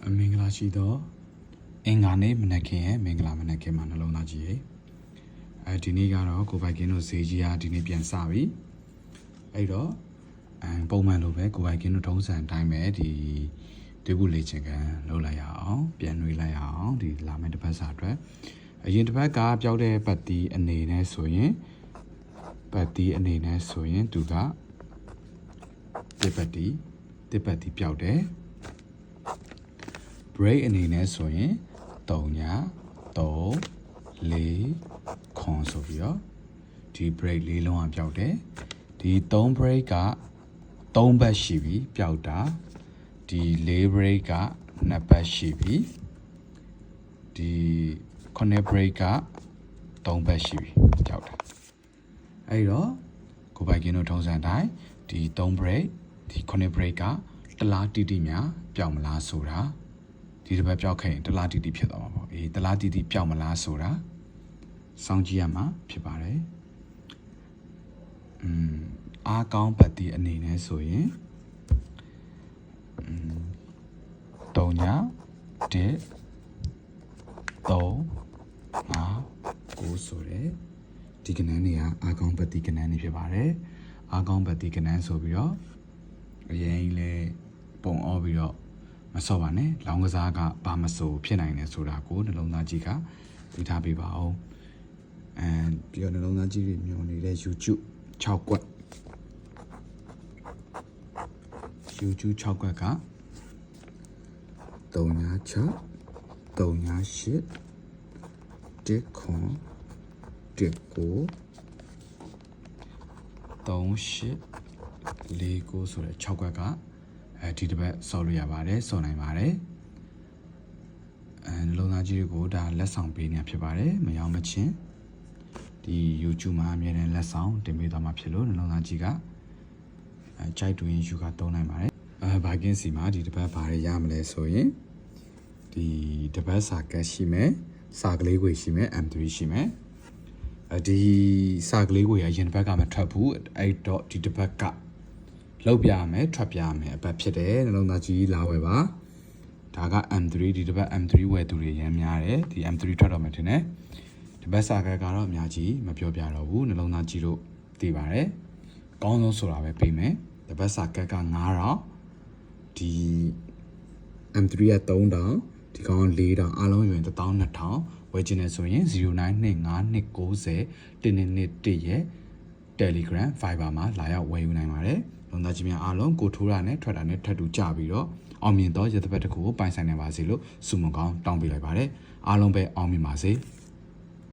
မင်္ဂလာရှိသောအင်္ဂါနေ့မနက်ခင်းရဲ့မင်္ဂလာမနက်ခင်းမှာနှလုံးသားကြီးဒီနေ့ကတော့ကိုပိုင်ကင်းတို့ဈေးကြီးအားဒီနေ့ပြန်စပြီအဲ့တော့ပုံမှန်လိုပဲကိုပိုင်ကင်းတို့ထုံးစံအတိုင်းပဲဒီတွေ့ဖို့လေ့ကျင့်ခန်းလုပ်လိုက်ရအောင်ပြန်နှွေးလိုက်ရအောင်ဒီလာမယ့်တစ်ပတ်စာအတွက်အရင်တစ်ပတ်ကပျောက်တဲ့ပတ်တီးအနေနဲ့ဆိုရင်သူကတစ်ပတ်တီးပျောက်တယ်break အနေနဲ့ဆိုရင်3ည3 4ခွန်ဆိုပြီးတော့ဒီ break ၄လုံးအောင်ပျောက်တယ်ဒီ3 break က3ဘက်ရှိပြီပျောက်တာဒီ4 break က2ဘက်ရှိပြီဒီ9 break က3ဘက်ရှိပြီပျောက်တာအဲ့တော့ကိုပိုင်ကင်းတို့ထုံးစံတိုင်းဒီ3 break ဒီ9 break ကတလားတိတိများပျောက်မလားဆိုတာဒီတစ်ပတ်ပျောက်ခဲ့ရင်တလားတီတီဖြစ်သွားမှာပေါ့တလားတီတီပျောက်မလားဆိုတာစောင့်ကြည့်ရမှာဖြစ်ပါတယ်အားကောင်းပတ်တီအနေနဲ့ဆိုရင်3ည1 3 5 9ဆိုတဲ့ဒီကဏ္ဍတွေကအားကောင်းပတ်တီကဏ္ဍတွေဖြစ်ပါတယ်အားကောင်းပတ်တီကဏ္ဍဆိုပြီးတော့အရင်လေပုံအောပြီးတော့မစောပါနဲ့လောင်းကစားကဘာမဆိုဖြစ်နိုင်တယ်ဆိုတာကိုနှလုံးသားကြီးကသိထားပေးပါအောင်ပြီးတော့နှလုံးသားကြီးတွေမျောနေတဲ့ YouTube 6ကွက် YouTube 6ကွက်က3ည6 3ည8တစ်ခွန်တစ်ကို38 49ဆိုတဲ့6ကွက်ကဒီတစ်ပတ်ဆော်လို့ရပါတယ်ဆော်နိုင်ပါတယ်နှလုံးသားကြီးတွေကိုဒါလက်ဆောင်ပေးနေဖြစ်ပါတယ်မယောင်းမချင်းဒီ YouTube မှာအများနဲ့လက်ဆောင်တင်ပေးသွားမှာဖြစ်လို့နှလုံးသားကြီးကကြိုက်တွင်ယူကသုံးနိုင်ပါတယ်ဘာကင်းစီမှာဒီတစ်ပတ်ဘာတွေရမလဲဆိုရင်ဒီတစ်ပတ်စာကတ်ရှိမယ်စာကလေးခွေရှိမယ် M3 ရှိမယ်ဒီစာကလေးခွေအရင်တစ်ပတ်ကမထွက်ဘူးအဲ့တော့ဒီတစ်ပတ်ကလောက်ပြရမယ်ထွက်ပြရမယ်အပတ်ဖြစ်တယ်နှလုံးသားကြီးလာဝယ်ပါဒါက M3 ဒီတစ်ပတ် M3 ဝယ်သူတွေရမ်းများတယ်ဒီ M3 ထွက်တော့မှထင်တယ်ဒီဘက်စာကတ်ကတော့အများကြီးမပြောပြတော့ဘူးနှလုံးသားကြီးတို့သိပါတယ်အကောင်းဆုံးဆိုတာပဲပေးမယ်ဒီဘက်စာကတ်က9000ဒီ M3 က3000ဒီကောင်4000အားလုံးယူရင်12000ဝယ်ချင်တယ်ဆိုရင်0925901111ရဲ့ Telegram Viber မှာလာရောက်ဝယ်ယူနိုင်ပါတယ်လုံသားကြီးများအားလုံးကိုထိုးတာနဲ့ထွက်တာနဲ့ထပ်တူကြပြီးတော့အောင်မြင်သောရသပတ်တစ်ခုကိုပိုင်ဆိုင်နိုင်ပါစေလို့ဆုမွန်ကောင်းတောင်းပေးလိုက်ပါတယ်အားလုံးပဲအောင်မြင်ပါစေ